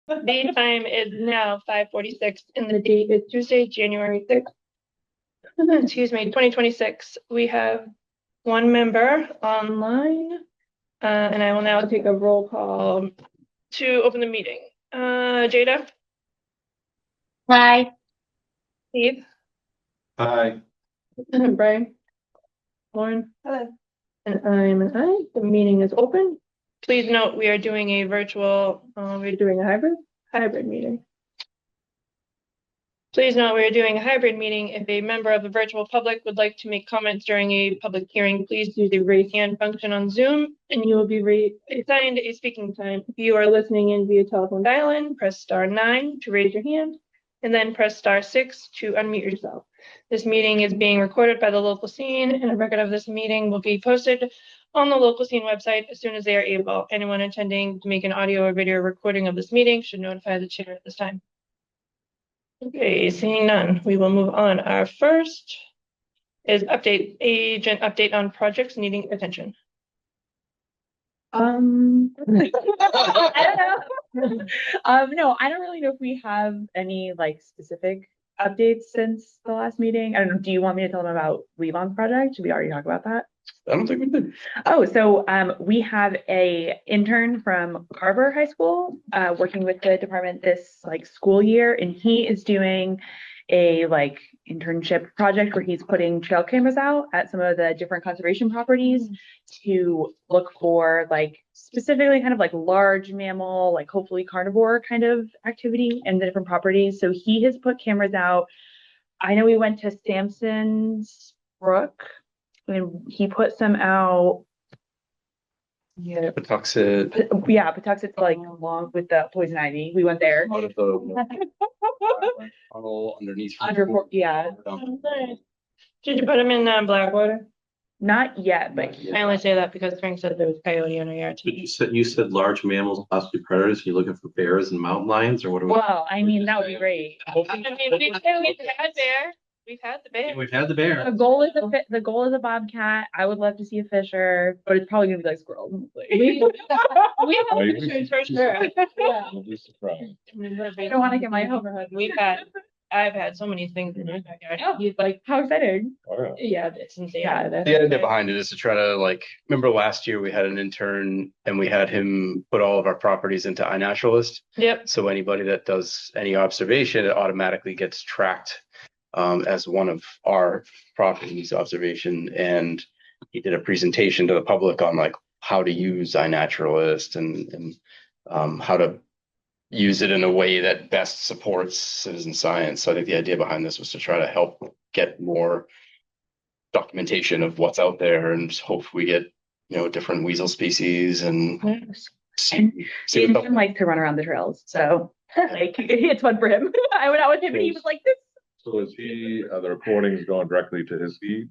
The time is now 5:46 and the date is Tuesday, January 6th. Excuse me, 2026. We have one member online, and I will now take a roll call to open the meeting. Jada, Hi. Steve, Hi. Brian, Lauren. Hello. And I'm an I. The meeting is open. Please note we are doing a virtual, we're doing a hybrid meeting. Please note we are doing a hybrid meeting. If a member of the virtual public would like to make comments during a public hearing, please use the raise hand function on Zoom and you will be assigned a speaking time. If you are listening in via telephone dial-in, press star 9 to raise your hand and then press star 6 to unmute yourself. This meeting is being recorded by the local scene and a record of this meeting will be posted on the local scene website as soon as they are able. Anyone intending to make an audio or video recording of this meeting should notify the chair at this time. Okay, seeing none, we will move on. Our first is agent update on projects needing attention. I don't know. No, I don't really know if we have any like specific updates since the last meeting. I don't know. Do you want me to tell them about Levon's project? Should we already talk about that? I don't think we did. Oh, so we have a intern from Carver High School working with the department this like school year, and he is doing a like internship project where he's putting trail cameras out at some of the different conservation properties to look for like specifically kind of like large mammal, like hopefully carnivore kind of activity in the different properties. So he has put cameras out. I know we went to Sampson's Brook and he put some out. Yeah, Patuxent. Yeah, Patuxent's like along with the poison ivy. We went there. Out of the tunnel underneath. Yeah. Oh, nice. Did you put them in Blackwater? Not yet, but I only say that because Frank said there was coyote in our yard. But you said large mammals, possibly predators. You're looking for bears and mountain lions, or what? Well, I mean that would be great. I mean, we've had bear. We've had the bear. We've had the bear. The goal is a bobcat. I would love to see a fisher, but it's probably gonna be like squirrel. We have fishes for sure. Yeah. I don't want to get my overhead. I've had so many things in my backyard. Oh, he's like, how exciting. Yeah, it's insane. Yeah, The idea behind it is to try to like, remember last year we had an intern and we had him put all of our properties into iNaturalist. Yep. So anybody that does any observation, it automatically gets tracked as one of our properties observation. And he did a presentation to the public on like how to use iNaturalist and how to use it in a way that best supports citizen science. So I think the idea behind this was to try to help get more documentation of what's out there and hope we get, different weasel species and see Jason likes to run around the trails. So like it's fun for him. I went out with him and he was like this. So is the recordings going directly to his feed?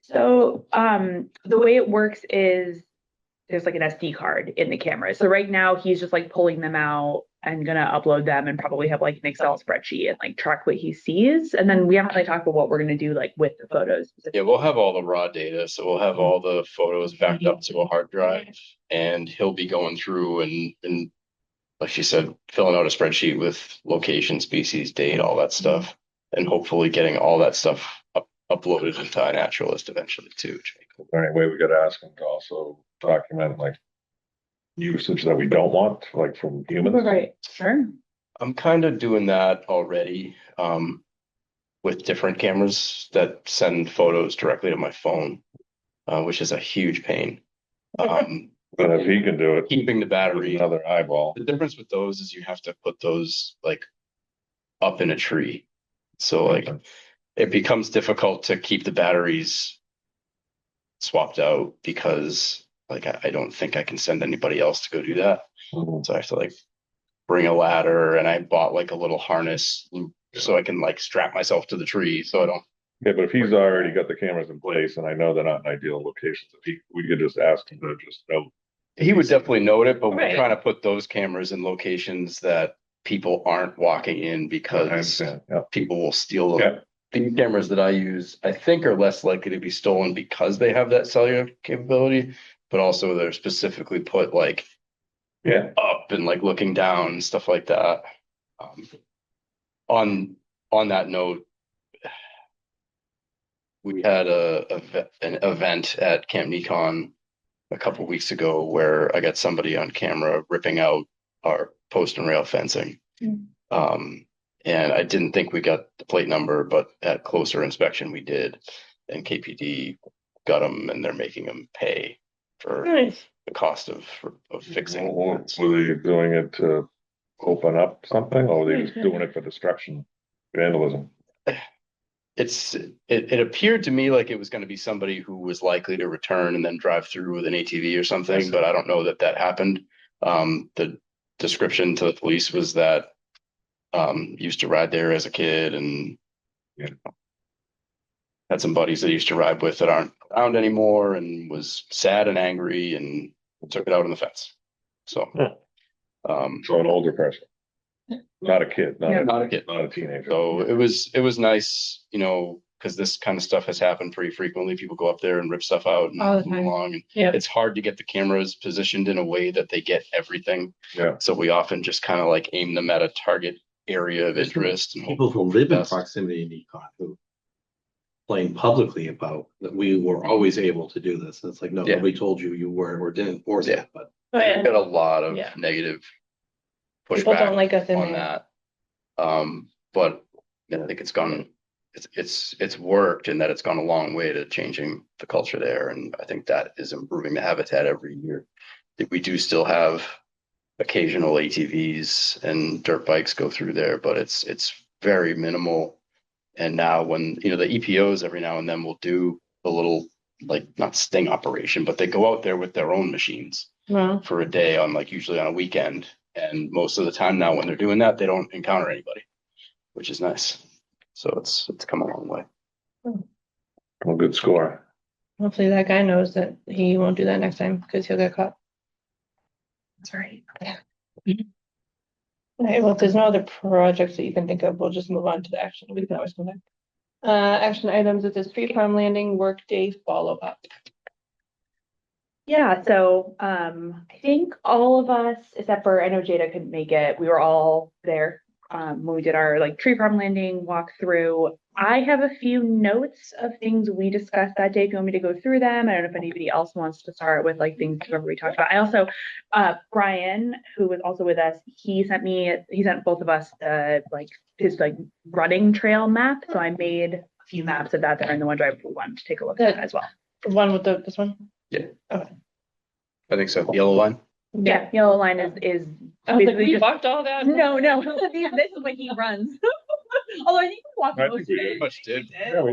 So the way it works is there's like an SD card in the camera. So right now he's just like pulling them out and gonna upload them and probably have like an Excel spreadsheet and like track what he sees. And then we haven't really talked about what we're gonna do like with the photos. Yeah, we'll have all the raw data. So we'll have all the photos backed up to a hard drive and he'll be going through and like she said, filling out a spreadsheet with location, species, date, all that stuff. And hopefully getting all that stuff uploaded into iNaturalist eventually too. Is there any way we could ask him to also document like usage that we don't want, like from humans? Right, sure. I'm kind of doing that already with different cameras that send photos directly to my phone, which is a huge pain. But if he can do it, keeping the battery, another eyeball. The difference with those is you have to put those like up in a tree. So like it becomes difficult to keep the batteries swapped out because like I don't think I can send anybody else to go do that. So I have to like bring a ladder and I bought like a little harness loop so I can like strap myself to the tree so I don't. Yeah, but if he's already got the cameras in place and I know they're not in ideal locations, we could just ask him to just note. He would definitely note it, but we're trying to put those cameras in locations that people aren't walking in because people will steal them. Yeah. The cameras that I use, I think, are less likely to be stolen because they have that cellular capability, but also they're specifically put like Yeah. up and like looking down and stuff like that. On that note, we had an event at Camp Nikon a couple weeks ago where I got somebody on camera ripping out our post and rail fencing. And I didn't think we got the plate number, but at closer inspection we did. And KPD got them, and they're making them pay for Nice. the cost of fixing. Were they doing it to open up something, or were they just doing it for destruction, vandalism? It appeared to me like it was going to be somebody who was likely to return and then drive through with an ATV or something, but I don't know that happened. The description to the police was that used to ride there as a kid and had some buddies that used to ride with that aren't around anymore, and was sad and angry and took it out on the fence. So, So an older person, not a kid, not a kid. not a teenager. So it was nice, because this kind of stuff has happened pretty frequently. People go up there and rip stuff out and All the move time. along. And Yeah. it's hard to get the cameras positioned in a way that they get everything. Yeah. So we often just kind of like aim them at a target area of interest. And People who live in Yes. proximity to Nikon who complain publicly about that we were always able to do this. And it's like, no, Yeah. nobody told you you were or didn't force Yeah. it, but Oh, yeah. we've got a lot of Yeah. negative People pushback don't like us in on there. that. But I think it's worked, in that it's gone a long way to changing the culture there. And I think that is improving the habitat every year. We do still have occasional ATVs and dirt bikes go through there, but it's very minimal. And now when, the EPOs every now and then will do a little, like, not sting operation, but they go out there with their own machines Well, for a day on, like, usually on a weekend. And most of the time now when they're doing that, they don't encounter anybody, which is nice. So it's come a long way. Well, good score. hopefully that guy knows that he won't do that next time because he'll get caught. That's right. All right, well, if there's no other projects that you can think of, we'll just move on to the action. We can always come back. Action items, it says tree farm landing workday follow-up. Yeah, so I think all of us, except for, I know Jada couldn't make it, we were all there when we did our like tree farm landing walkthrough. I have a few notes of things we discussed that day. If you want me to go through them, I don't know if anybody else wants to start with like things whoever we talked about. I also, Brian, who was also with us, he sent both of us his like running trail map. So I made a few maps of that there in the OneDrive if we wanted to take a look at that as well. The one with this one? Yeah. Okay. I think so. Yellow line. Yeah, yellow line is I was like, basically we just, walked all that. no, this is when he runs. Although I think we walked I most think of we it. Much did. Yeah,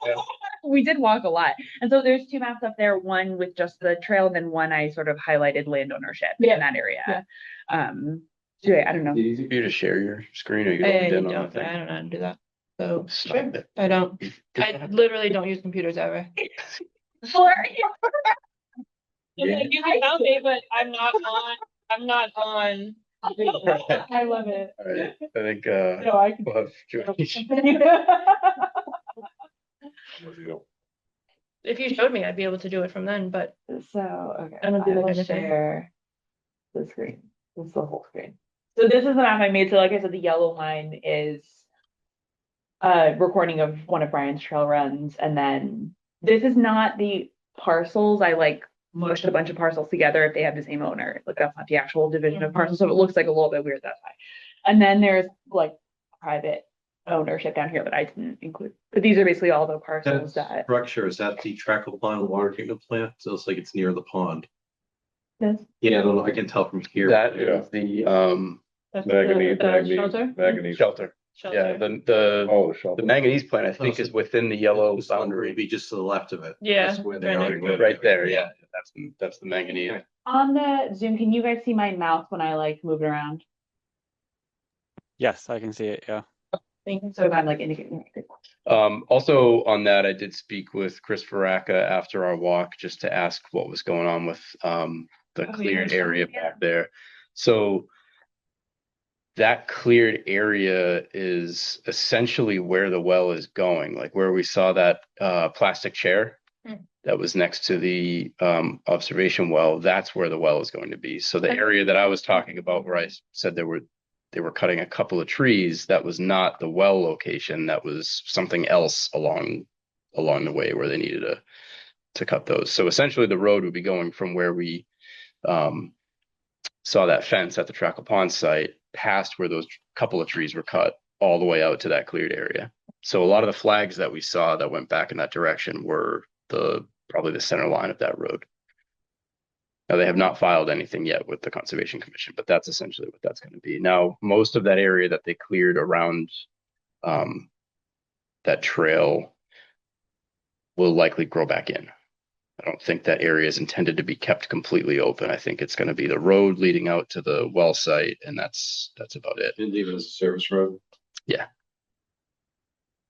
yeah. We did walk a lot. And so there's two maps up there, one with just the trail, and then one I sort of highlighted land ownership Yeah. in that area. Yeah. So I don't know. Is it easy for you to share your screen, or you I logged in on don't the thing? know how to do that. So Stop it. I don't. I literally don't use computers ever. Yeah. You can help me, but I'm not on. I love it. All right. I think No, I can. we'll have George. If you showed me, I'd be able to do it from then, but So, okay, I don't do that will kind of thing. share the screen. This is the whole screen. So this is the map I made. So like I said, the yellow line is a recording of one of Brian's trail runs. And then this is not the parcels. I like mushed a bunch of parcels together if they have the same owner. Like that's not the actual division of parcels. So it looks like a little bit weird that way. And then there's like private ownership down here that I didn't include. But these are basically all the parcels that. structure, is that the Trackle Pond water treatment plant? So it's like it's near the pond. This. Yeah, I don't know, I can tell from here. That Yeah. is the that's Manganese, shelter. manganese. shelter. Yeah, Shelter. Oh, the the shelter. manganese plant, I think, is within the yellow This one would boundary. be just to the left of it. Yeah, That's where they right are. next Right there, yeah. That's the manganese. On the Zoom, can you guys see my mouse when I like move it around? Yes, I can see it. Yeah. Thank you. So if I'm like indicating. Also on that, I did speak with Chris Varaca after our walk just to ask what was going on with the cleared area back there. So that cleared area is essentially where the well is going, like where we saw that plastic chair. that was next to the observation well, that's where the well is going to be. So the area that I was talking about where I said they were cutting a couple of trees, that was not the well location. That was something else along the way where they needed to cut those. So essentially the road would be going from where we saw that fence at the Trackle Pond site past where those couple of trees were cut all the way out to that cleared area. So a lot of the flags that we saw that went back in that direction were probably the center line of that road. Now, they have not filed anything yet with the Conservation Commission, but that's essentially what that's going to be. Now, most of that area that they cleared around that trail will likely grow back in. I don't think that area is intended to be kept completely open. I think it's going to be the road leading out to the well site, and that's about it. And leave it as a service road. Yeah.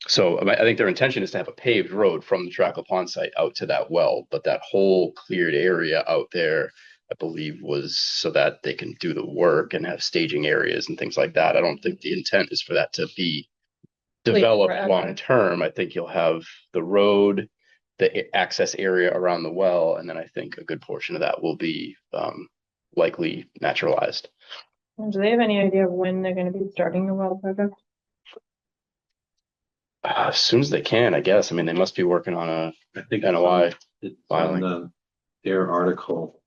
So I think their intention is to have a paved road from the Trackle Pond site out to that well, but that whole cleared area out there, I believe, was so that they can do the work and have staging areas and things like that. I don't think the intent is for that to be developed forever. long term. I think you'll have the road, the access area around the well, and then I think a good portion of that will be likely naturalized. Do they have any idea of when they're going to be starting the well project? As soon as they can, I guess. I mean, they must be working on I think NOI it's filing. on their article.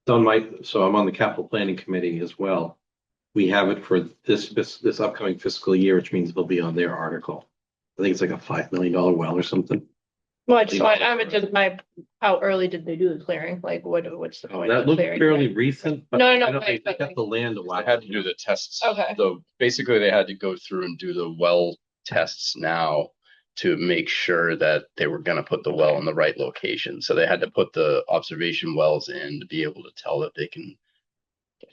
So I'm on the capital planning committee as well. We have it for this upcoming fiscal year, which means it'll be on their article. I think it's like a $5 million well or something. Well, how early did they do the clearing? Like, what's the point That of looked clearing? fairly recent, but No, I know right, they but got the land a They while. had to do the tests. Okay. So basically, they had to go through and do the well tests now to make sure that they were going to put the well in the right location. So they had to put the observation wells in to be able to tell that they can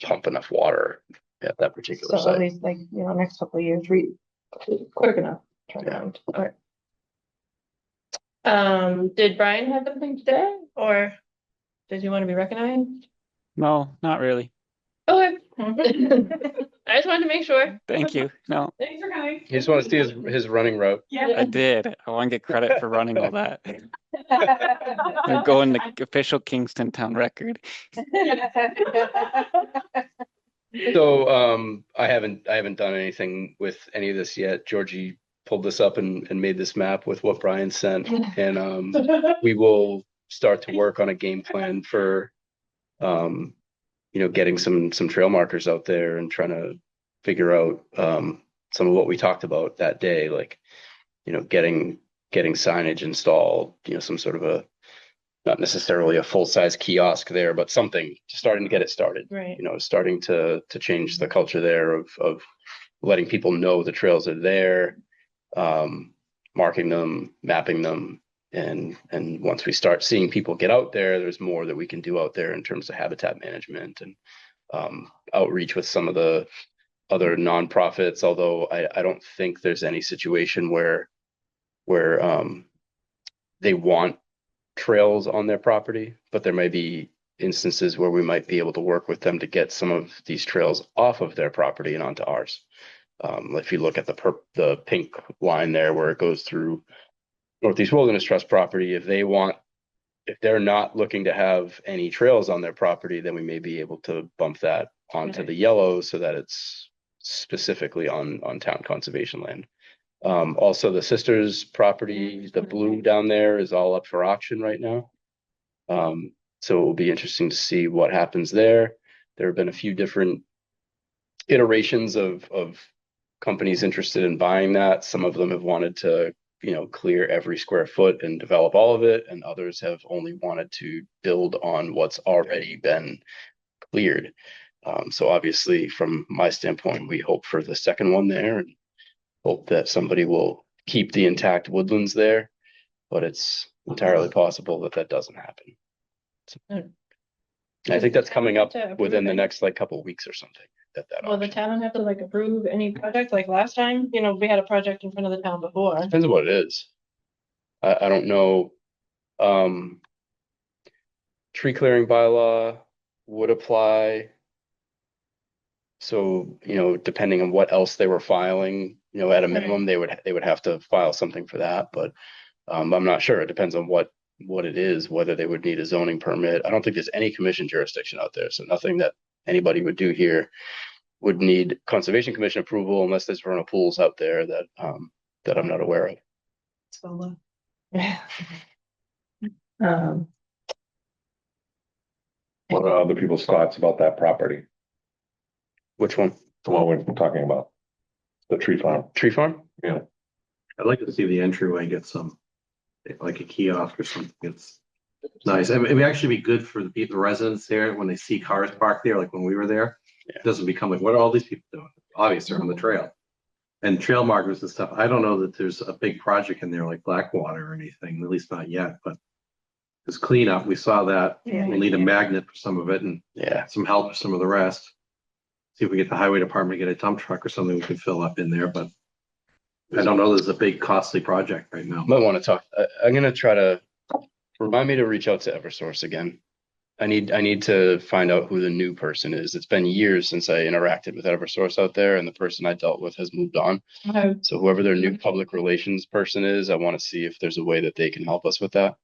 pump enough water at that particular So at site. least like, next couple of years, quick enough turnaround. All right. Did Brian have something today, or does he want to be recognized? No, not really. Okay. I just wanted to make sure. Thank you. No, Thanks for coming. You just want to see his running route. I did. I want to get credit for running all that. They're going the official Kingston town record. So I haven't done anything with any of this yet. Georgie pulled this up and made this map with what Brian sent, and we will start to work on a game plan for getting some trail markers out there and trying to figure out some of what we talked about that day, like getting signage installed, some sort of a, not necessarily a full-size kiosk there, but something starting to get it started. Right. Starting to change the culture there of letting people know the trails are there, marking them, mapping them, and once we start seeing people get out there, there's more that we can do out there in terms of habitat management and outreach with some of the other nonprofits. Although I don't think there's any situation where they want trails on their property, but there may be instances where we might be able to work with them to get some of these trails off of their property and onto ours. If you look at the pink line there where it goes through Northeast Wilderness Trust property, if they're not looking to have any trails on their property, then we may be able to bump that onto the yellow so that it's specifically on town conservation land. Also, the Sisters property, the blue down there, is all up for auction right now. So it will be interesting to see what happens there. There have been a few different iterations of companies interested in buying that. Some of them have wanted to clear every square foot and develop all of it, and others have only wanted to build on what's already been cleared. So obviously, from my standpoint, we hope for the second one there and hope that somebody will keep the intact woodlands there, but it's entirely possible that doesn't happen. So, I think that's coming up within the next couple of weeks or something. Will the town have to approve any project like last time? We had a project in front of the town before. Depends on what it is. I don't know. Tree clearing bylaw would apply. So, depending on what else they were filing, at a minimum, they would have to file something for that, but I'm not sure. It depends on what what it is, whether they would need a zoning permit. I don't think there's any commission jurisdiction out there, so nothing that anybody would do here would need Conservation Commission approval unless there's vernal pools out there that that I'm not aware of. So, Um, What are other people's thoughts about that property? Which one? The one we're talking about, the tree farm. Tree farm? Yeah. I'd like to see the entryway get some, like a kiosk or something. It's nice. I mean, it would actually be good for the people, the residents there, when they see cars parked there, like when we were there. Yeah. It doesn't become like, what are all these people doing? Obviously, they're on the trail. And trail markers and stuff. I don't know that there's a big project in there like Blackwater or anything, at least not yet, but it's cleanup. We saw that. Yeah. We'll need a magnet for some of it and Yeah. some help for some of the rest. See if we get the highway department to get a dump truck or something we can fill up in there, but I don't know. There's a big costly project right now. Might want to talk. I'm gonna try to remind me to reach out to Eversource again. I need to find out who the new person is. It's been years since I interacted with Eversource out there, and the person I dealt with has moved on. So whoever their new public relations person is, I want to see if there's a way that they can help us with that.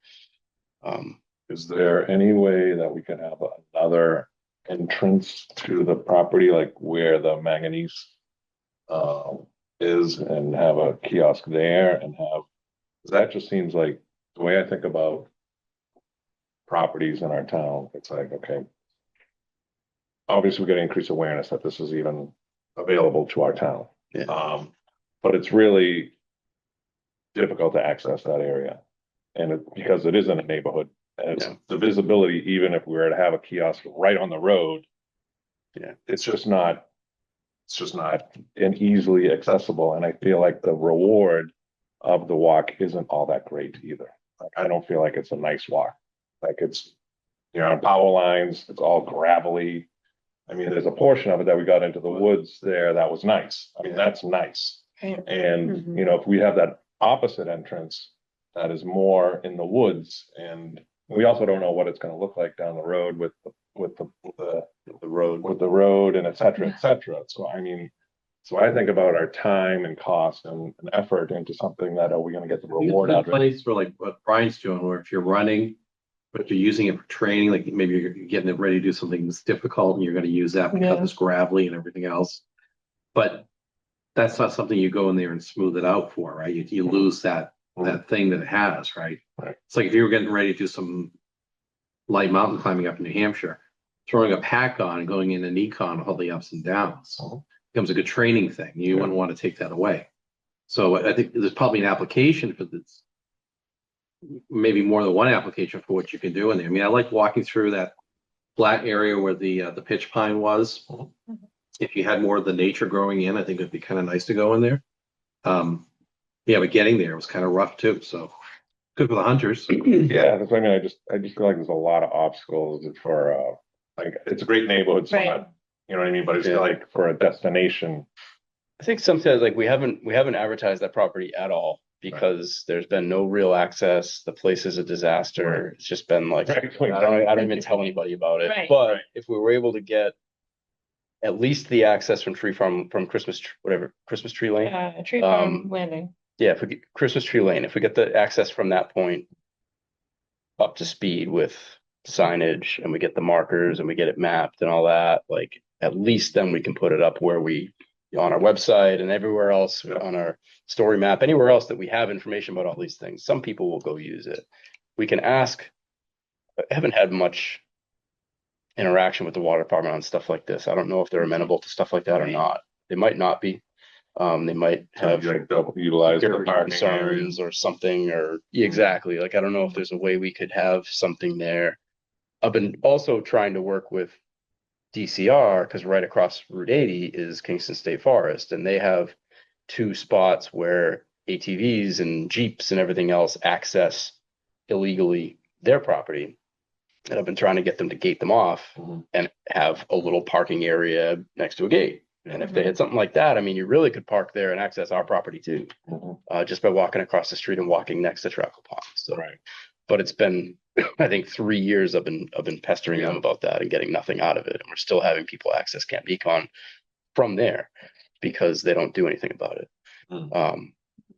Is there any way that we can have another entrance to the property, like where the manganese is, and have a kiosk there and have, that just seems like the way I think about properties in our town. It's like, okay, obviously we got to increase awareness that this is even available to our town. Yeah. But it's really difficult to access that area. And because it is in a neighborhood, and it's the visibility, even if we were to have a kiosk right on the road. Yeah. It's just not an easily accessible. And I feel like the reward of the walk isn't all that great either. Like, I don't feel like it's a nice walk. Like, it's, on power lines, it's all gravelly. I mean, there's a portion of it that we got into the woods there that was nice. I mean, that's nice. Right. And, Mhm. If we have that opposite entrance that is more in the woods, and we also don't know what it's gonna look like down the road with the road and et cetera, et cetera. So I mean, so I think about our time and cost and effort into something that are we gonna get the reward It's a out of it? place for like what Brian's doing, where if you're running, but you're using it for training, like maybe you're getting it ready to do something that's difficult and you're going to use that because Yeah. it's gravelly and everything else. But that's not something you go in there and smooth it out for, right? You lose that thing that it has, right? Right. It's like if you were getting ready to do some light mountain climbing up in New Hampshire, throwing a pack on and going in an econ with all the ups and downs becomes a good training thing. You wouldn't want to take that away. So I think there's probably an application for this, maybe more than one application for what you can do in there. I mean, I like walking through that flat area where the pitch pine was. If you had more of the nature growing in, I think it'd be kind of nice to go in there. Yeah, but getting there was kind of rough too. So good for the hunters. Yeah, that's what I mean. I just feel like there's a lot of obstacles for like, it's a great neighborhood spot, Right. you know what I mean? But it's Yeah. like for a destination. I think sometimes like we haven't advertised that property at all because there's been no real access. The place is a disaster. Right. It's just been like, Right. I don't even tell anybody about it. Right. But if we were able to get at least the access from Christmas Tree Lane. Tree farm landing. Yeah, if we get Christmas Tree Lane, if we get the access from that point up to speed with signage and we get the markers and we get it mapped and all that, like at least then we can put it up where we on our website and everywhere else on our story map, anywhere else that we have information about all these things. Some people will go use it. We can ask. I haven't had much interaction with the water department on stuff like this. I don't know if they're amenable to stuff like that or not. They might not be. They might have Like utilize the security parking concerns or something, or exactly. Like, I don't know if there's a way we could have something there. I've been also trying to work with DCR because right across Route 80 is Kingston State Forest, and they have two spots where ATVs and Jeeps and everything else access illegally their property. And I've been trying to get them to gate them off and have a little parking area next to a gate. And if they had something like that, I mean, you really could park there and access our property too, just by walking across the street and walking next to Trackle Pond. So, Right. But it's been, I think, 3 years I've been pestering them about that and getting nothing out of it. And we're still having people access Camp Econ from there because they don't do anything about it.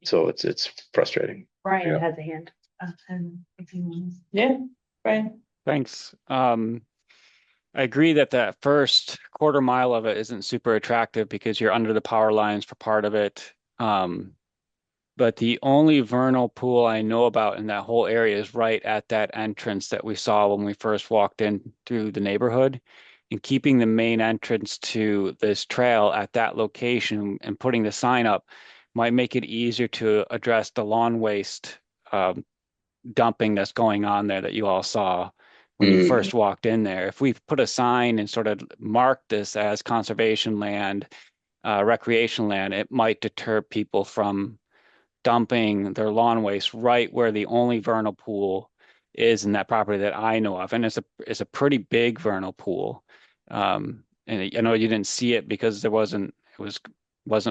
So it's frustrating. Brian has a hand. Yeah, right. Thanks. I agree that that first quarter mile of it isn't super attractive because you're under the power lines for part of it. But the only vernal pool I know about in that whole area is right at that entrance that we saw when we first walked in through the neighborhood. And keeping the main entrance to this trail at that location and putting the sign up might make it easier to address the lawn waste dumping that's going on there that you all saw when you first walked in there. If we put a sign and sort of mark this as conservation land, recreation land, it might deter people from dumping their lawn waste right where the only vernal pool is in that property that I know of. And it's a pretty big vernal pool. And I know you didn't see it because wasn't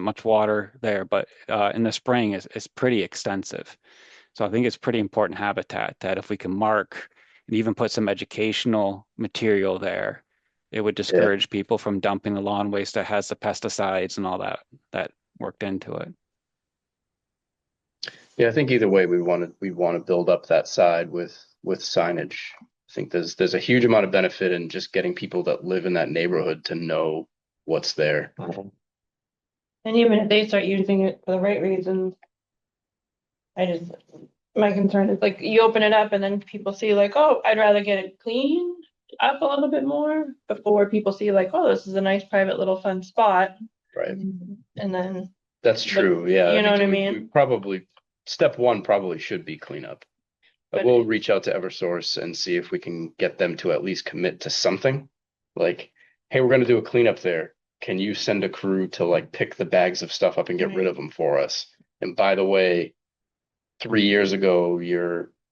much water there, but in the spring it's pretty extensive. So I think it's pretty important habitat that if we can mark and even put some educational material there, it would discourage people from dumping the lawn waste that has the pesticides and all that worked into it. Yeah, I think either way, we want to build up that side with signage. I think there's a huge amount of benefit in just getting people that live in that neighborhood to know what's there. And even if they start using it for the right reasons, my concern is like you open it up and then people see like, oh, I'd rather get it cleaned up a little bit more before people see like, oh, this is a nice private little fun spot. Right. And then That's true. Yeah. you know what I we mean? probably step one probably should be cleanup. But we'll reach out to Eversource and see if we can get them to at least commit to something. Like, hey, we're going to do a cleanup there. Can you send a crew to like pick the bags of stuff up and get rid of them for us? And by the way, 3 years ago,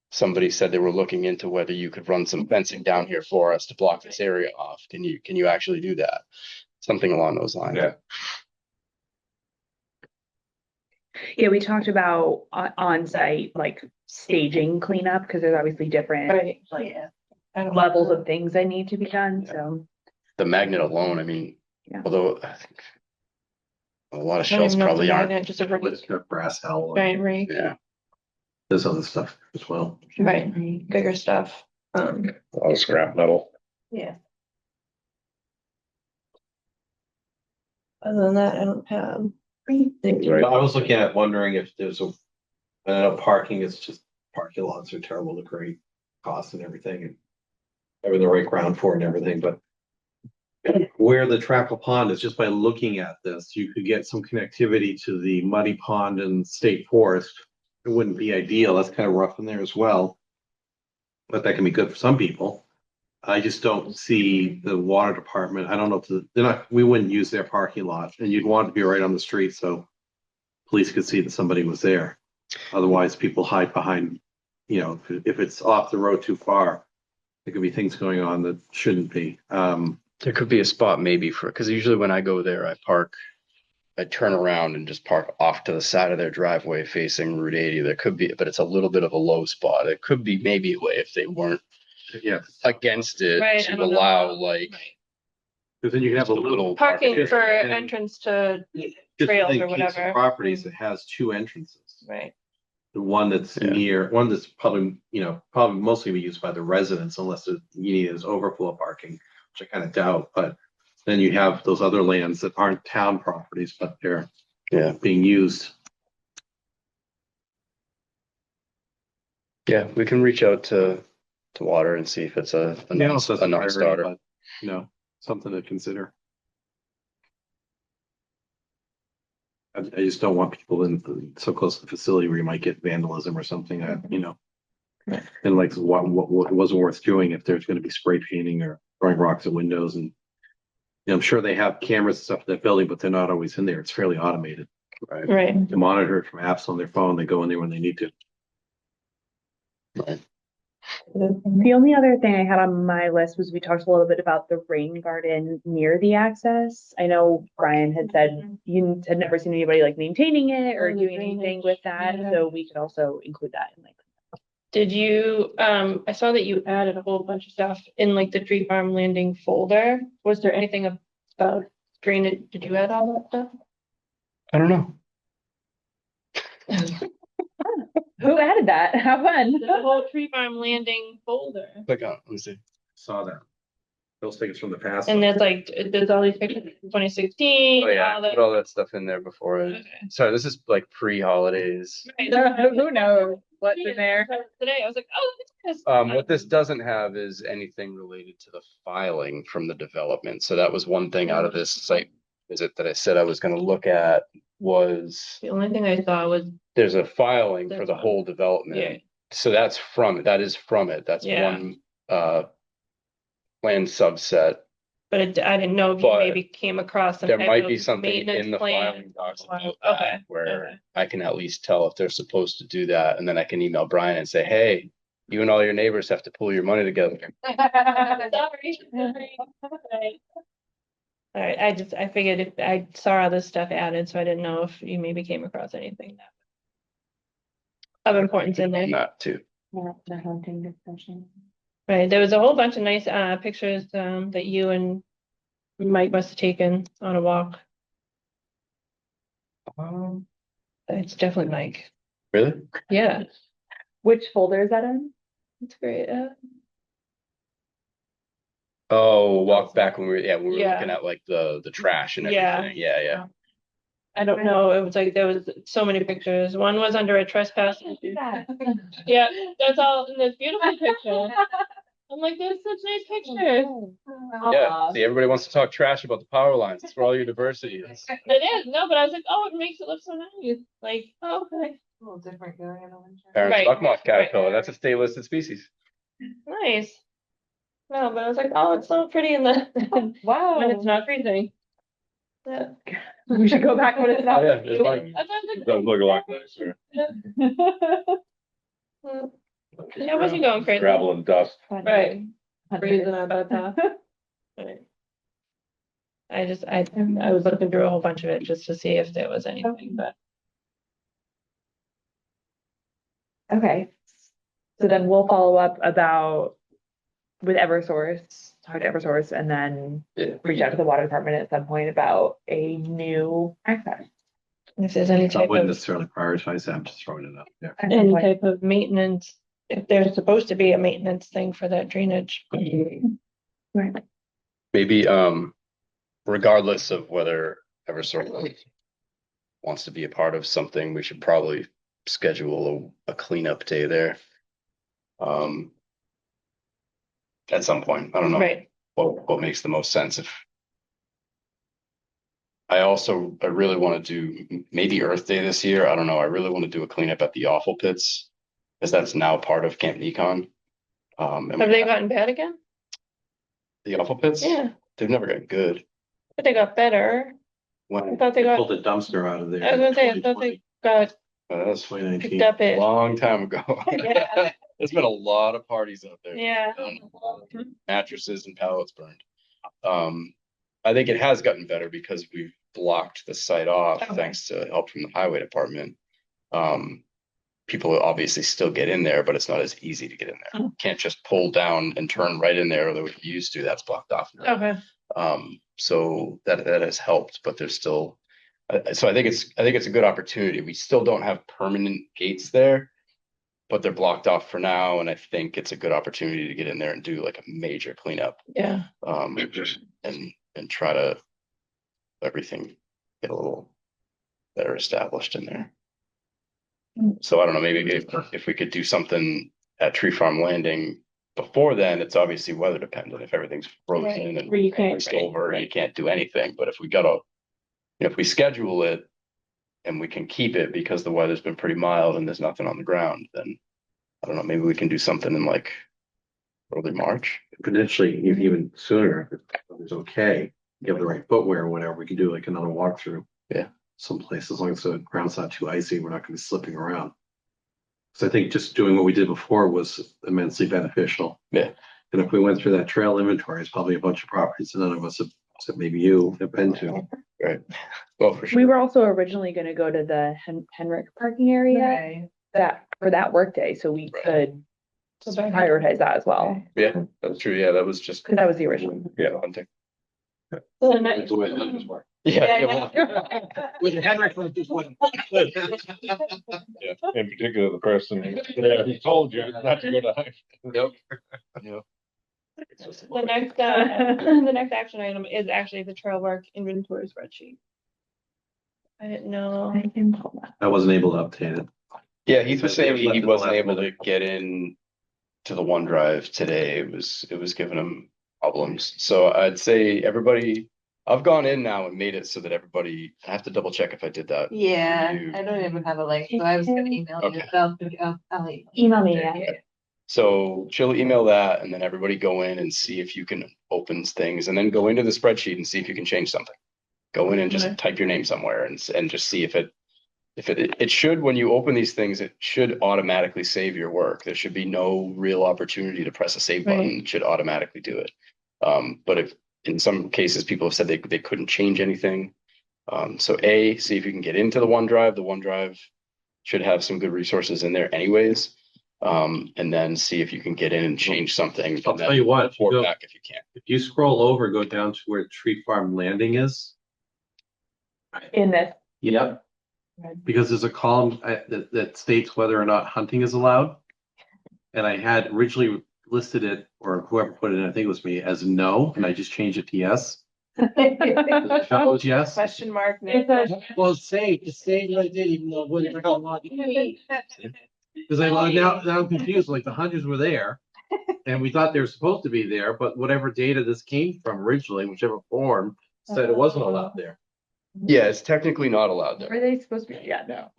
somebody said they were looking into whether you could run some fencing down here for us to block this area off. Can you actually do that? Something along those lines. Yeah. Yeah, we talked about on-site like staging cleanup because there's obviously different Right. like I don't levels of things that need to be done. Yeah. So The magnet alone, I mean, Yeah. although I think a lot of I don't shells even know if probably the aren't. magnet, just a Let's got brass hell. giant rake. Yeah, There's other stuff as well. Right. Bigger stuff. A lot of scrap metal. Yeah. Other than that, I don't have anything. Right. I was looking at wondering if there's I know parking is just parking lots are terrible to create costs and everything and having the right ground for it and everything, but where the Trackle Pond is, just by looking at this, you could get some connectivity to the Muddy Pond and State Forest. It wouldn't be ideal. That's kind of rough in there as well. But that can be good for some people. I just don't see the water department. I don't know if we wouldn't use their parking lot and you'd want it to be right on the street so police could see that somebody was there. Otherwise, people hide behind, if it's off the road too far, there could be things going on that shouldn't be. there could be a spot maybe because usually when I go there, I turn around and just park off to the side of their driveway facing Route 80. There could be, but it's a little bit of a low spot. It could be maybe a way if they weren't against it Right, I to don't know. allow like Because then you can have just a little Parking Just- for and- entrance to, just trails think or Kingston whatever. Properties that has two entrences. right. The one that's one that's probably mostly be used by the residents unless you need is overflow parking, which I kind of doubt. But then you have those other lands that aren't town properties, but they're being used. Yeah, we can reach out to water and see if it's a non-starter. But, something to consider. I just don't want people so close to the facility where you might get vandalism or something, and like what wasn't worth doing if there's going to be spray painting or throwing rocks at windows. And I'm sure they have cameras and stuff in that building, but they're not always in there. It's fairly automated. Right. They monitor it from apps on their phone. They go in there when they need to. the only other thing I had on my list was we talked a little bit about the rain garden near the access. I know Brian had said you had never seen anybody like maintaining it or Oh, the doing anything drainage. with that, Yeah. so we could also include that in like. Did you, I saw that you added a whole bunch of stuff in like the tree farm landing folder. Was there anything about drainage? Did you add all that stuff? I don't know. Who added that? How fun. The whole tree farm landing folder. Click on it. Let me see. Saw that. Those tickets from the past. And there's all these pictures from 2016. Oh yeah, all I put all that stuff in there before it. Okay. Sorry, this is like pre-holidays. Who knows what's in there? Today, I was like, oh, look at this. What this doesn't have is anything related to the filing from the development. So that was one thing out of this site visit that I said I was gonna look at was The only thing I saw was, there's a filing for That's the fine. whole yeah, development. So that's from it. That is from it. That's Yeah. one plan subset. but I didn't know if you But maybe came across some There type might of be something maintenance in the plan. filing docs Wow, about okay, that where okay. I can at least tell if they're supposed to do that. And then I can email Brian and say, hey, you and all your neighbors have to pull your money together. Sorry. All right, I figured if I saw all this stuff added, so I didn't know if you maybe came across anything of importance in there. Not too. The hunting discussion. Right, there was a whole bunch of nice pictures that you and Mike must have taken on a walk. It's definitely Mike. Really? Yeah, Which folder is that in? it's great. Oh, walk back when when we were Yeah. looking at like the trash and Yeah. everything. Yeah. I don't know. It was like there was so many pictures. One was under a trespass. Yeah, that's all in this beautiful picture. I'm like, there's such nice pictures. Yeah. See, everybody wants to talk trash about the power lines. That's where all your diversity is. It is, no, but I was like, oh, it makes it look so nice. Like, oh, okay, A little different going in the winter. Parent Right, stock moth right. caterpillar. That's a state listed species. nice. No, but I was like, oh, it's so pretty in the when it's Wow. not freezing. Yeah. We should go back when it's not. Oh, yeah, there's one. I thought It does look a lot nicer. Yeah, wasn't going crazy. Gravel and dust. Right. Freezing on that top. Right. I was looking through a whole bunch of it just to see if there was anything, but Okay. So then we'll follow up with Eversource, talk to Eversource, and then Yeah. reach out to the water department at some point about a new access. if there's any I type wouldn't of, necessarily prioritize that, I'm just throwing it out there. At some any point. type of maintenance, if there's supposed to be a maintenance thing for that drainage. Right. Maybe regardless of whether Eversource wants to be a part of something, we should probably schedule a cleanup day there. At some point. I don't know Right, what makes the most sense. If I really want to do maybe Earth Day this year. I don't know. I really want to do a cleanup at the awful pits, because that's now part of Camp Nikon. And have they gotten bad again? the awful pits? Yeah, They've never gotten good. but they got better. I When thought they got, Pulled the dumpster out of there. I was gonna say, I thought they got that was Twenty picked nineteen. up a it. long time ago. Yeah. There's been a lot of parties out there. Yeah, Mattresses and pallets burned. I think it has gotten better because we've blocked the site off Okay. thanks to help from the highway department. People obviously still get in there, but it's not as easy to get in there. Mhm. Can't just pull down and turn right in there the way you used to. That's blocked off now. okay, So that has helped, but there's still. So I think it's a good opportunity. We still don't have permanent gates there, but they're blocked off for now, and I think it's a good opportunity to get in there and do like a major cleanup. yeah, And try to everything get a little better established in there. So I don't know, maybe if we could do something at Tree Farm Landing before then, it's obviously weather dependent. If everything's frozen Right, and where you can't- iced over and you can't do anything, but if we schedule it and we can keep it because the weather's been pretty mild and there's nothing on the ground, then I don't know, maybe we can do something in like early March. Potentially even sooner, if it's okay, give the right footwear or whatever, we can do like another walkthrough. Yeah. Someplace, as long as the ground's not too icy, we're not gonna be slipping around. So I think just doing what we did before was immensely beneficial. Yeah. And if we went through that trail inventory, it's probably a bunch of properties that none of us have, except maybe you, have been to. Right. Well, for We sure. were also originally gonna go to the Henrik parking area for that workday, so we could prioritize that as well, Yeah, that's true. Yeah, that was just because that was the original. Yeah. hunting. The That's next, the way it works. Yeah, With Henrik, it just wasn't. Yeah, in particular, the person who told you not to go to high. Yep. Yep. the next, the next action item is actually the trail work inventory spreadsheet. I didn't know. I can pull that. I wasn't able to update it. Yeah, Heath was saying Left he at the wasn't last able to minute. get in to the OneDrive today. It was giving him problems. So I'd say everybody, I've gone in now and made it so that everybody, I have to double check if I did that. Yeah, You- I don't even have a link, so I was gonna email you. Okay. I'll Email me, yeah. So she'll email that and then everybody go in and see if you can open things and then go into the spreadsheet and see if you can change something. Go in and just Okay. type your name somewhere and just see if it should, when you open these things, it should automatically save your work. There should be no real opportunity to press a save button. Right. It should automatically do it. But if in some cases people have said they couldn't change anything. So see if you can get into the OneDrive. The OneDrive should have some good resources in there anyways. And then see if you can get in and change something. I'll and then tell you what, if you report go- back if you can. If you scroll over, go down to where Tree Farm Landing is. In this. Yep. Because there's a column that states whether or not hunting is allowed. And I had originally listed it, or whoever put it in, I think it was me, as no, and I just changed it to yes. It shows yes. Question mark. It's a- Well, it's saved what I did, even though it wasn't how long. Because now I'm confused, like the hunters were there. And we thought they were supposed to be there, but whatever data this came from originally, whichever form, said it wasn't allowed there. Yeah, it's technically not allowed Were there. they supposed to be? Yeah, no.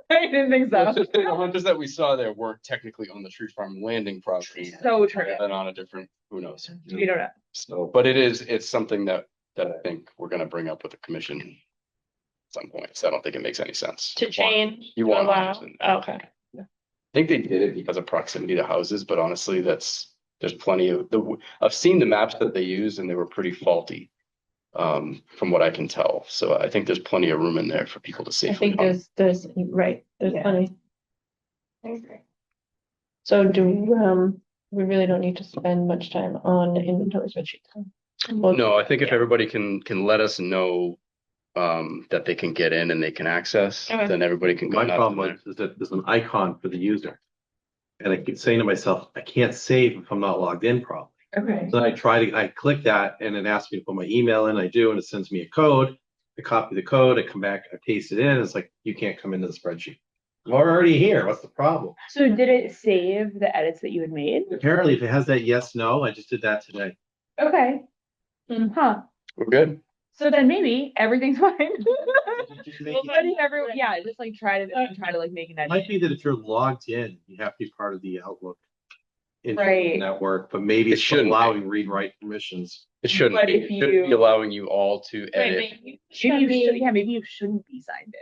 I didn't think It's so. just the hunters that we saw there weren't technically on the Tree Farm Landing property. So true. And on a different, who knows? We don't know. So, but it's something that I think we're gonna bring up with the commission at some point. So I don't think it makes any sense. To change, You to want allow, hunters in. okay. I think they did it because of proximity to houses, but honestly, there's plenty of I've seen the maps that they used and they were pretty faulty. From what I can tell. So I think there's plenty of room in there for people to I safely think hunt. there's, right, there's Yeah. plenty. I agree. So we really don't need to spend much time on the inventory spreadsheet. Well, No, I think if yeah. everybody can let us know that they can get in and they can access, Okay. then everybody can go. My nuts problem in there. is that there's an icon for the user. And I keep saying to myself, I can't save if I'm not logged in properly. Okay. So I click that and it asks me to put my email in, I do, and it sends me a code. I copy the code, I come back, I paste it in, it's like, you can't come into the spreadsheet. I'm already here, what's the problem? So did it save the edits that you had made? Apparently, if it has that yes, no, I just did that today. Okay. Huh. We're good. So then maybe everything's fine. Just make Well, it- but if everyone, yeah, just like try to like making It that. might be that if you're logged in, you have to be part of the Outlook Right. network, but maybe It it's shouldn't be. allowing read-write permissions. It shouldn't But be. if It should be you- allowing you all to Right, edit. but you Maybe you should, yeah, maybe you shouldn't be signed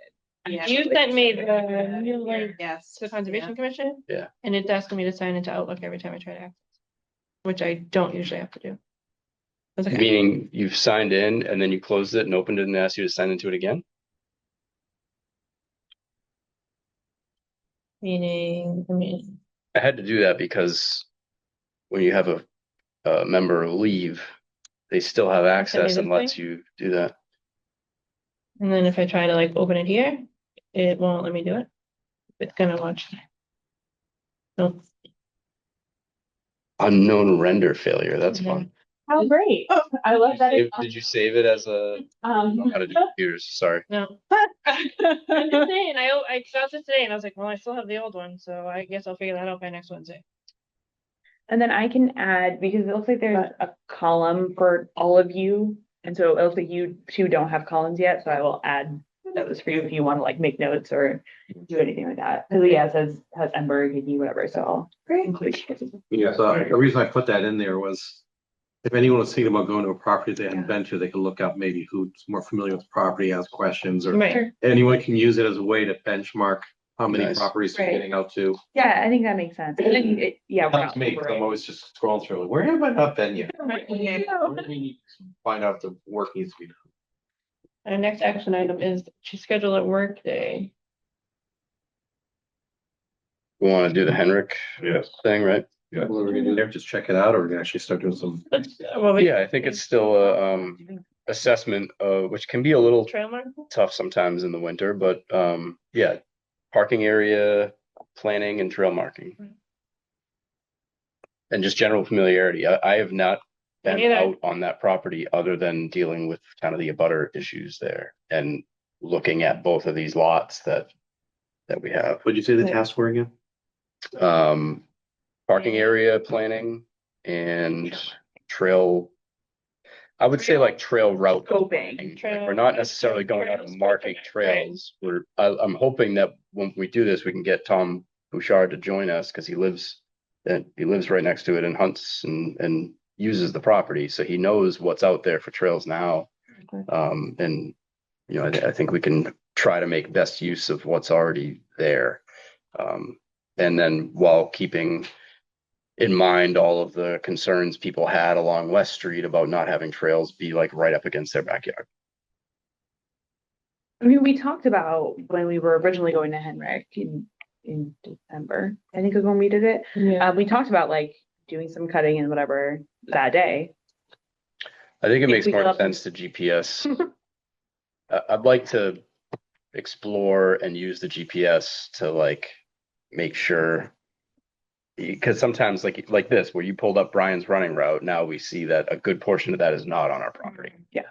in. Yeah. You sent me the new link Yes. to the Conservation Commission. Yeah. And it's asking me to sign into Outlook every time I try to access, which I don't usually have to do. That's okay. Meaning you've signed in and then you closed it and opened it and asked you to sign into it again? Meaning, I mean, I had to do that because when you have a member leave, they still have access and this lets you do that. and then if I try to like open it here, it won't let me do it. It's gonna watch. No. Unknown render failure. That's Yeah. fun. How great. I love that. Did you save it as a? I don't know how to do computers. Sorry. No. I'm just saying, I saw this today and I was like, well, I still have the old one, so I guess I'll figure that out by next Wednesday. And then I can add, because it looks like there's a column for all of you. And so it looks like you two don't have columns yet, so I will add those for you if you want to like make notes or do anything like that. Cause yeah, it says has Ember, Gigi, whatever, so I'll include you. Yeah, so the reason I put that in there was if anyone was thinking about going to a property they hadn't been to, they could look up maybe who's more familiar with the property, ask questions, or Right. anyone can use it as a way to benchmark how many Nice. properties they're Right. getting out to. Yeah, I think that makes sense. And then yeah. we're Not not to me, 'cause I'm over it. always just scrolling through, like, where have I not been yet? Right. Where do we need to find out the work needs to be done? Our next action item is to schedule a work day. We want to do the Henrik Yes. thing, right? What are we gonna do there? Just check it out, or we're gonna actually start doing some? Well, Yeah, I think it's still assessment, which can be a little Trail mark? tough sometimes in the winter, but yeah, parking area planning and trail marking. And just general familiarity. I have not Me been neither. out on that property other than dealing with kind of the abutter issues there and looking at both of these lots that we have. What'd you say the tasks were again? Parking area planning and trail. I would say like trail route. Scoping. planning. Like, Trail- we're not necessarily going out and marking trails. I'm hoping that when we do this, we can get Tom Bouchard to join us because he lives right next to it and hunts and uses the property, so he knows what's out there for trails now. And you know, I think we can try to make best use of what's already there. And then while keeping in mind all of the concerns people had along West Street about not having trails be like right up against their backyard. I mean, we talked about when we were originally going to Henrik in December, I think is when we did it. Yeah. We talked about like doing some cutting and whatever that day. I think it Think makes we could more up- sense to GPS. I'd like to explore and use the GPS to like make sure, because sometimes like this, where you pulled up Brian's running route, now we see that a good portion of that is not on our property. Yeah.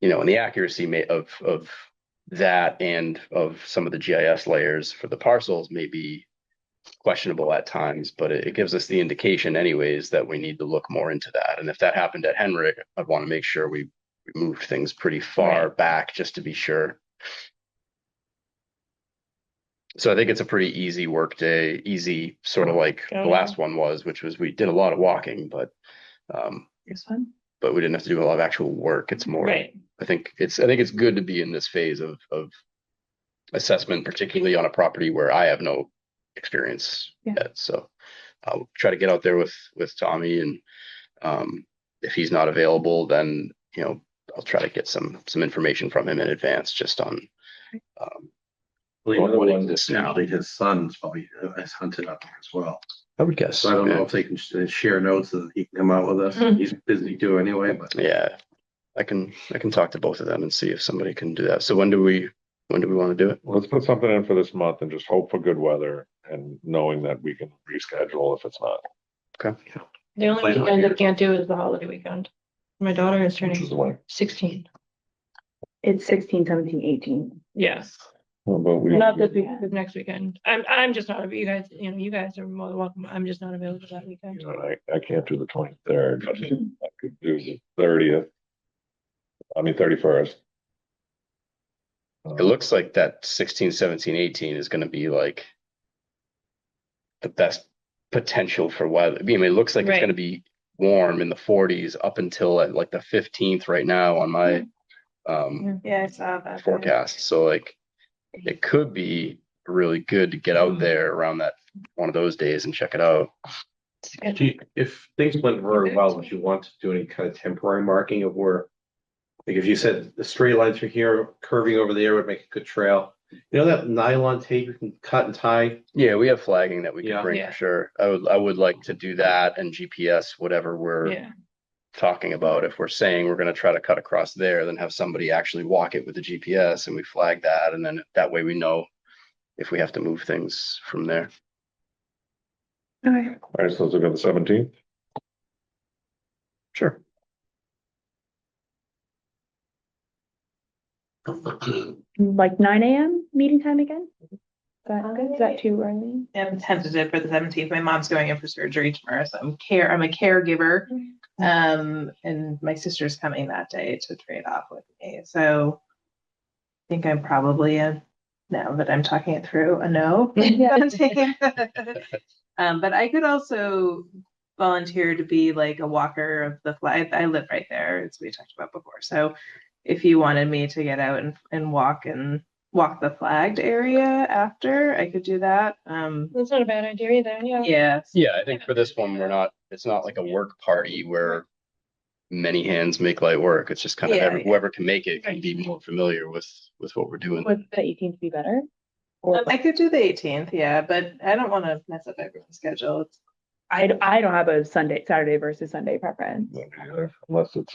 You know, and the accuracy of that and of some of the GIS layers for the parcels may be questionable at times, but it gives us the indication anyways that we need to look more into that. And if that happened at Henrik, I'd want to make sure we moved things pretty far back just to be sure. So I think it's a pretty easy work day, easy sort of like the last one was, which was we did a lot of walking, but This one? we didn't have to do a lot of actual work. It's more, Right. I think it's good to be in this phase of assessment, particularly on a property where I have no experience yet. So I'll try to get out there with Tommy, and if he's not available, then you know I'll try to get some information from him in advance, just on. Well, What what exists now. actually his son's probably has hunted up there as well. I would guess. So I don't yeah. know if they can share notes so that he can come out with us. Mhm. He's busy too anyway, but Yeah, I can talk to both of them and see if somebody can do that. So when do we want to do it? Let's put something in for this month and just hope for good weather and knowing that we can reschedule if it's not, The only Plan on weekend I here. can't do is the holiday weekend. My daughter is which is turning the one. 16. It's 16, 17, 18. Yes. But we, Not this week, but next weekend. I'm just not, you guys, you guys are more than welcome. I'm just not available that weekend. you know, I can't do the 23rd, but I could do the 30th. I mean, 31st. It looks like that 16, 17, 18 is going to be like the best potential for weather. I mean, it looks like it's Right. going to be warm in the 40s up until at like the 15th right now on my Yeah, I saw that. forecast. So like it could be really good to get out there around that one of those days and check it out. if things went very well, would you want to do any kind of temporary marking of where? Like if you said the straight lines from here curving over there would make a good trail. You know that nylon tape you can cut and tie? Yeah, we have flagging that we can Yeah. bring Yeah. for sure. I would like to do that and GPS whatever we're Yeah. talking about. If we're saying we're going to try to cut across there, then have somebody actually walk it with the GPS and we flag that, and then that way we know if we have to move things from there. Okay. All right, so let's look at the 17th. Sure. Like 9 a.m. meeting time again? Is that good? Is that too early? I'm tentative for the 17th. My mom's going in for surgery tomorrow, so I'm a caregiver. And my sister's coming that day to trade off with me. So I think I'm probably now that I'm talking it through, a no. But I could also volunteer to be like a walker of the flag. I live right there, as we talked about before. So if you wanted me to get out and walk the flagged area after, I could do that. That's not a bad idea either. Yeah. Yeah. Yeah, I think for this one, it's not like a work party where many hands make light work. It's just kind of Yeah, whoever can make it can be more familiar with what we're doing. Would the 18th be better? Or I could do the 18th, yeah, but I don't want to mess up everyone's schedule. I don't have a Saturday versus Sunday preference. Unless it's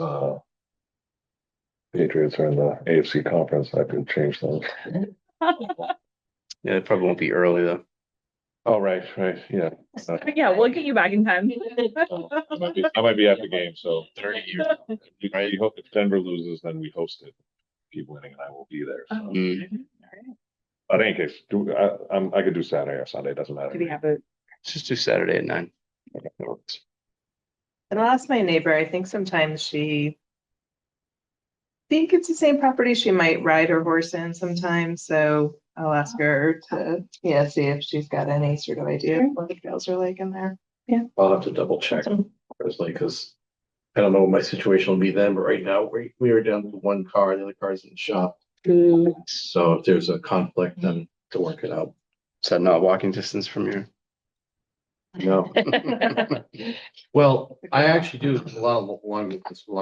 Patriots are in the AFC conference, I could change things. Yeah, it probably won't be early though. Oh, right, yeah. Yeah, we'll get you back in time. I might be at the game, so 30 years. we hope if Denver loses, then we host it. Keep winning, and I will be there. So. Mm. But in any case, I could do Saturday or Sunday. Doesn't matter. Do we have a? Let's just do Saturday at 9. Okay, that works. And I'll ask my neighbor, I think sometimes think it's the same property, she might ride her horse in sometimes, so I'll ask her to, see if she's got any sort of idea of what the trails are like in there. I'll have to double check personally, because I don't know what my situation will be then, but right now we are down to one car, the other car's in the shop. So if there's a conflict, then to work it out. Is that not walking distance from your? No. Well, I actually do a lot of long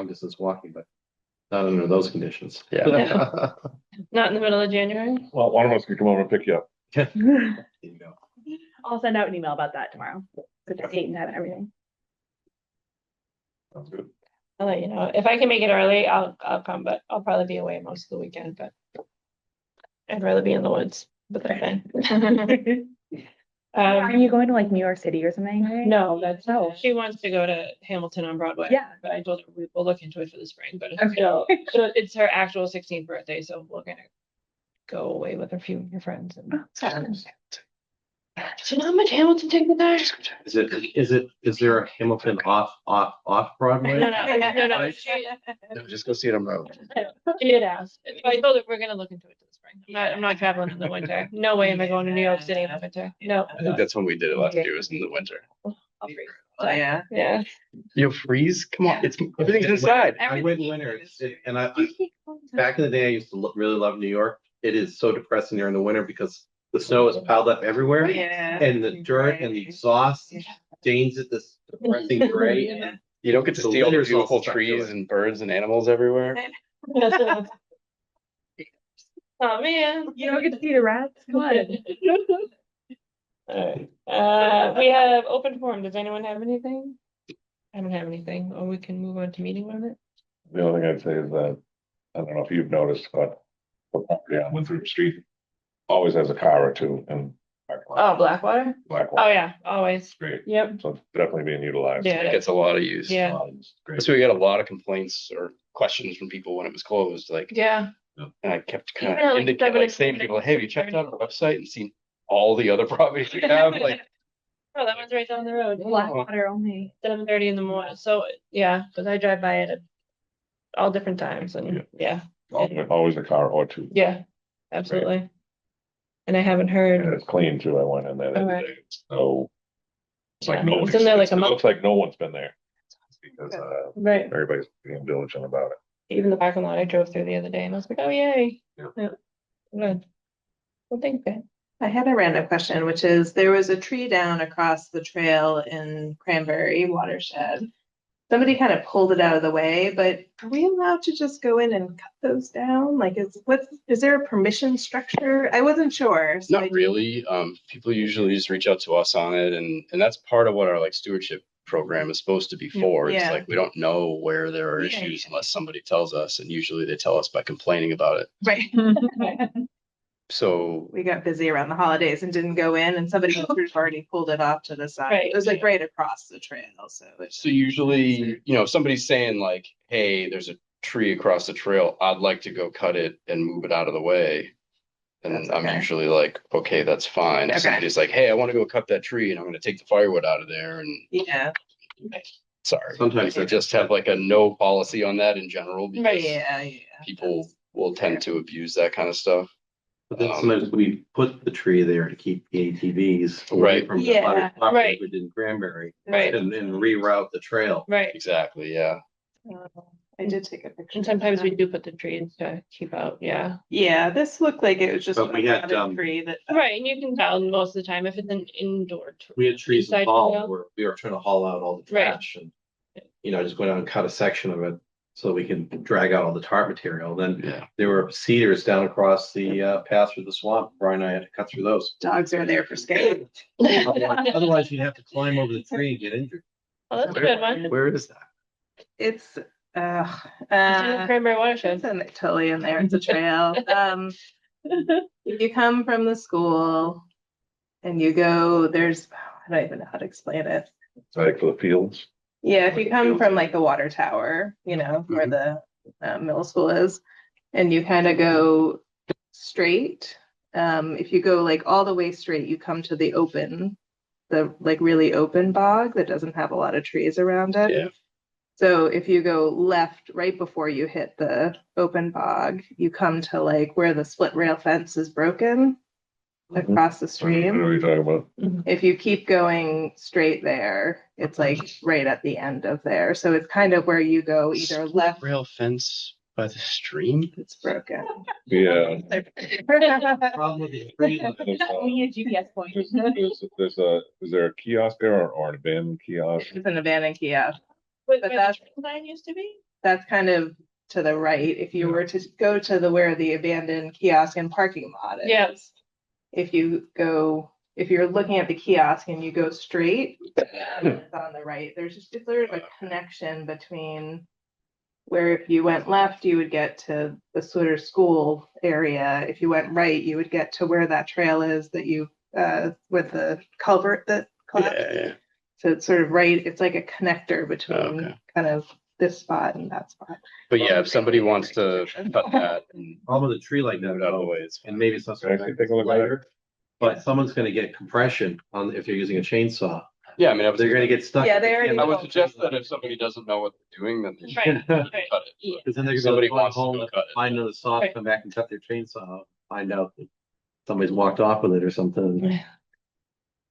distance walking, but not under those conditions. Yeah. Not in the middle of January. Well, one of us can come over and pick you up. There you go. I'll send out an email about that tomorrow. With the date and time and everything. Sounds good. I'll let you know. If I can make it early, I'll come, but I'll probably be away most of the weekend, but I'd rather be in the woods, but that's fine. Are you going to like New York City or something? No, that's, Oh. she wants to go to Hamilton on Broadway. Yeah. But I told her we'll look into it for the spring, but Okay. so it's her actual 16th birthday, so we're gonna go away with a few of your friends and. Do you know how much Hamilton tickets are? Is there a Hamilton off Broadway? No, no, she No, just go see it on road. did ask. I told her we're gonna look into it for the spring. I'm not traveling in the winter. No way am I going to New York City in the winter. No. I think that's when we did it last year, was in the winter. I'll freeze. Oh, yeah. Yeah. You'll freeze? Come on, it's everything's inside. I went in winter, and back in the day, I used to really love New York. It is so depressing here in the winter because the snow is piled up everywhere, Yeah. and the dirt and the exhaust stains it this depressing gray. And You don't get to The see all the winter's also beautiful stuck to trees it. and birds and animals everywhere. Oh, man. You don't get to see the rats? Come on. Alright, we have open forum. Does anyone have anything? I don't have anything, or we can move on to meeting with it. The only thing I'd say is that, I don't know if you've noticed, but the property on Winthrop Street always has a car or two in Oh, Blackwater? Blackwater. Oh, yeah, always. Great. Yep. So it's definitely being utilized. Yeah. It gets a lot of use. Yeah. Great. So we got a lot of complaints or questions from people when it was closed, like, Yeah. and I kept kind Even at, of like, indicating, 7 like saying to people, hey, have you checked out our website and seen all the other properties we have? Like, Oh, that one's right down the road. Blackwater only. 7:30 in the morning. So, yeah, because I drive by it at all different times and yeah, Always a car or two. yeah, absolutely. And I haven't And heard. it's clean too. I went in there the other Alright. day. So it's like Yeah, no it's in there like a it month. looks like no one's been there. Because Right. everybody's being diligent about it. Even the parking lot I drove through the other day and I was like, oh, yay. Yeah. Good. Well, thank you. I had a random question, which is there was a tree down across the trail in Cranberry watershed. Somebody kind of pulled it out of the way, but are we allowed to just go in and cut those down? Like, is there a permission structure? I wasn't sure. So not really. People usually just reach out to us on it, and that's part of what our like stewardship program is supposed to be for. It's Yeah. like we don't know where there are Yeah, issues yeah. unless somebody tells us, and usually they tell us by complaining about it. Right. So We got busy around the holidays and didn't go in, and somebody else had already pulled it off to the side. Right. It was like right across the trail, so it's. So usually, you know, if somebody's saying like, hey, there's a tree across the trail, I'd like to go cut it and move it out of the way. And That's I'm okay. usually like, okay, that's fine. If Okay. somebody's like, hey, I want to go cut that tree and I'm gonna take the firewood out of there and Yeah, sorry. Sometimes I just have like a no policy on that in general because yeah. people will tend to abuse that kind of stuff. But then sometimes we put the tree there to keep the ATVs away Right. from the Yeah, other property right. we did in Cranberry Right, and reroute the trail. right. Exactly, yeah. I did take a picture. And sometimes we do put the trees to keep out, yeah. Yeah, this looked like it was just. But we had, a tree that. Right, and you can tell most of the time if it's an indoor tree. We had trees Inside in the hall trail? where we were trying to haul out all the Right. trash and, just go down and cut a section of it. So we can drag out all the tarp material. Then Yeah. there were cedars down across the path through the swamp. Brian and I had to cut through those. Dogs are there for scale. Otherwise, you'd have to climb over the tree and get injured. Oh, that's a good one. Where is that? It's, It's in the Cranberry watershed. totally in there. It's a trail. If you come from the school and you go, I don't even know how to explain it. Like for the fields. Yeah, if you come from like the water tower, where the middle school is, and you kind of go straight, if you go like all the way straight, you come to the like really open bog that doesn't have a lot of trees around it. Yeah. So if you go left right before you hit the open bog, you come to like where the split rail fence is broken across the I know stream. what you're talking about. If you keep going straight there, it's like right at the end of there. So it's kind of where you go either left. Rail fence by the stream. It's broken. Yeah. Problem with the tree. There's, We need a GPS point. is there a kiosk there or an abandoned kiosk? It's an abandoned kiosk. Wait, But where that's- the train line used to be? That's kind of to the right. If you were to go to where the abandoned kiosk and parking lot is. Yes. If you're looking at the kiosk and you go straight, it's on the right. There's sort of a connection between where if you went left, you would get to the Switter School area. If you went right, you would get to where that trail is that with the culvert that collapsed. Yeah. So it's sort of right, it's like a connector between Okay. kind of this spot and that spot. But yeah, if somebody wants to cut that and Problem with a tree like move that, it out of the though, way, it's and fine. maybe it's not so Can I take a look at it? but someone's gonna get compression on if you're using a chainsaw. Yeah, I mean, I was They're gonna get stuck. Yeah, they already- I would suggest that if somebody doesn't know what they're doing, then they should Right, right. cut it. Yeah. Because then they're Somebody gonna go wants to home, go cut it. find another saw, Right. come back and cut their chainsaw, find out that somebody's walked off with it or something.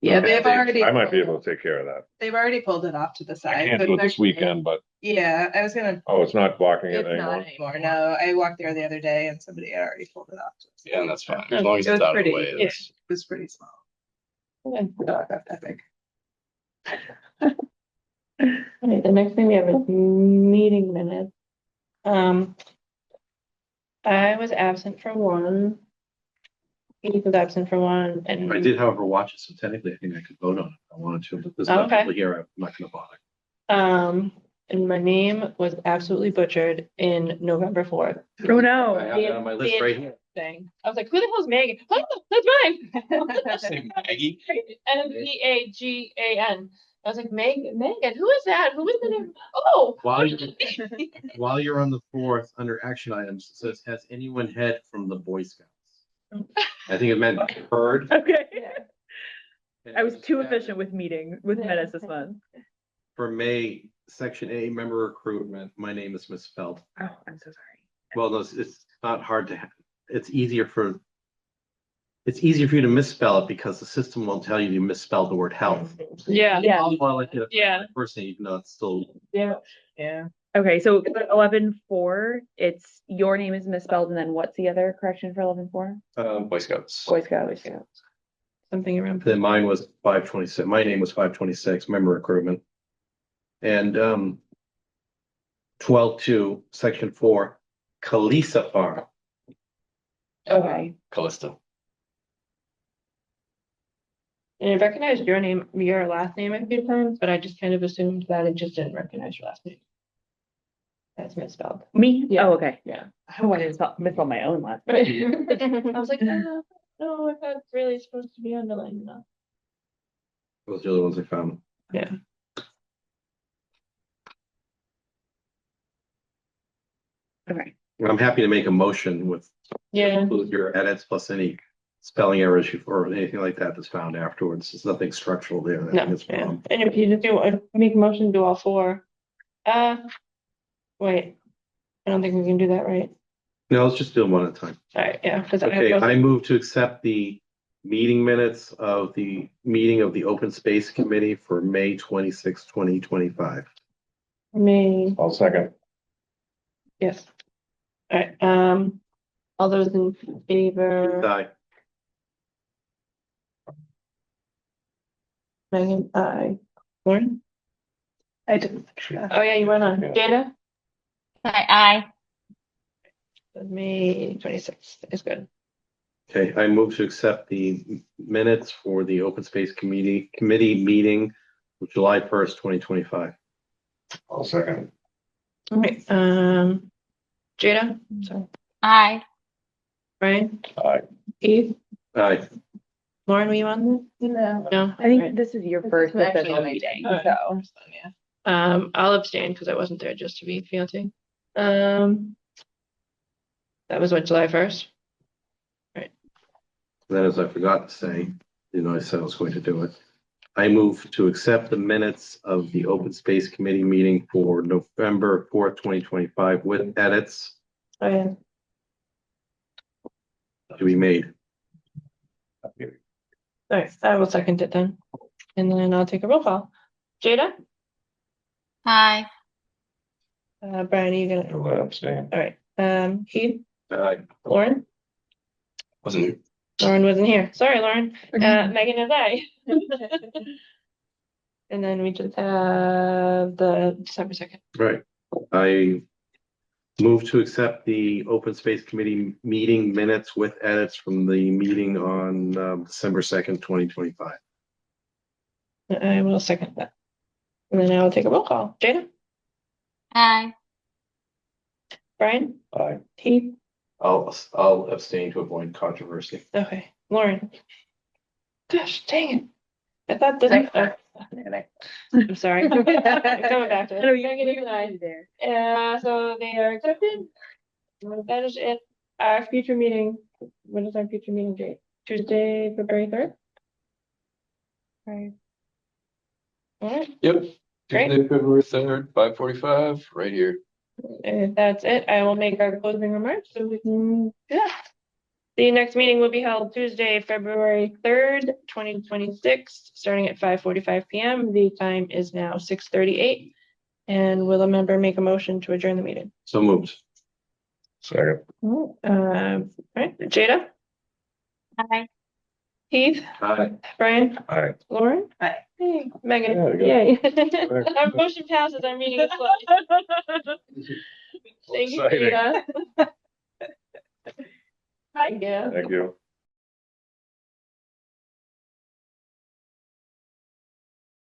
Yeah, they've already. I might be able to take care of that. They've already pulled it off to the side. I can't so do it it's this actually- weekend, but, Yeah, I was gonna, it's not blocking it it's not anymore. anymore. No, I walked there the other day and somebody had already pulled it off. to the Yeah, side. and that's fine, as long as It was it's out of the pretty, way. yeah, It's it was pretty small. Okay. Not that big. All right, the next thing we have is meeting minutes. I was absent for one. Edith was absent for one, and I did, however, watch it, so technically I think I could vote on it if I wanted to, but there's Oh, not okay. people here, I'm not gonna bother. and my name was absolutely butchered in November 4th. Oh, I no. have that on my list right here. Thing. I was like, who the hell's Megan? Oh, that's mine. Say Maggie. Megan. I was like, Megan, who is that? Who is the name? Oh. While you're on the fourth, under action items, it says, has anyone had from the Boy Scouts? I think it meant heard. Okay. Yeah. I was too efficient with minutes this month. For May, section A, member recruitment, my name is misspelled. Oh, I'm so sorry. Well, no, it's not hard to, it's easier for you to misspell it because the system won't tell you misspelled the word health. Yeah. Yeah. Well, like the Yeah. first name, even though it's still, Yeah. Yeah. Okay, so 11-4, it's your name is misspelled, and then what's the other correction for 11-4? Boy Scouts. Boy Scout. Something around. then mine was 526, my name was 526, member recruitment. And 12-2, section 4, Kalisa Farm. Okay. Callista. And it recognized your last name a few times, but I just kind of assumed that it just didn't recognize your last name. That's misspelled. Me? Yeah. Oh, okay. Yeah. I wanted to misspell my own last. I was like, no, I thought it's really supposed to be underlined enough. Those are the other ones I found. Yeah. Okay. I'm happy to make a motion with Yeah. include your edits plus any spelling errors or anything like that that's found afterwards. There's nothing structural there. that I No, think is yeah. wrong. And if you just make a motion, do all four. Wait, I don't think we can do that, right? No, let's just do them one at a time. All right, yeah, because Okay, I move to accept the meeting minutes of the meeting of the Open Space Committee for May 26, 2025. May, I'll second. yes. All right, all those in favor, Aye. Megan, aye. Lauren? I didn't. Oh, yeah, you went on. Jada? Aye. May 26th is good. Okay, I move to accept the minutes for the Open Space Committee meeting of July 1st, 2025. I'll second. All right, Jada, sorry, Aye. Brian, Aye. Keith, Aye. Lauren, were you on there? No. No? I think All right. this is your This first is actually official my meeting, day. so. Yeah. I'll abstain because I wasn't there just to be fiance. That was what, July 1st? Then, as I forgot to say, I said I was going to do it. I move to accept the minutes of the Open Space Committee meeting for November 4th, 2025 with edits Oh, yeah. to be made. All right, I will second it then. And then I'll take a roll call. Jada? Aye. Brian, are you gonna? I'll abstain. All right, Keith, Aye. Lauren? Wasn't here. Lauren wasn't here. Sorry, Lauren. Megan is aye. And then we just have the December 2nd. Right. I move to accept the Open Space Committee meeting minutes with edits from the meeting on December 2nd, 2025. I will second that. And then I will take a roll call. Jada? Aye. Brian? Aye. Keith? I'll abstain to avoid controversy. Okay. Lauren? Gosh, dang it. I thought this. I'm sorry. I'm coming back to it. We're gonna get even aye. So they are accepted. That is it. Our future meeting, when is our future meeting date? Tuesday, February 3rd? Right. All right, Yep. Great. Tuesday, February 3rd, 5:45, right here. if that's it, I will make our closing remarks so we can, yeah. The next meeting will be held Tuesday, February 3rd, 2026, starting at 5:45 PM. The time is now 6:38. And will a member make a motion to adjourn the meeting? So moved. Second. Right, Jada, Aye. Keith, Aye. Brian, Aye. Lauren? Aye. Hey, Megan, Yeah, good. yay. Our motion passes, our meeting is closed. Thank you, Exciting. Jada. Hi, yeah. Thank you.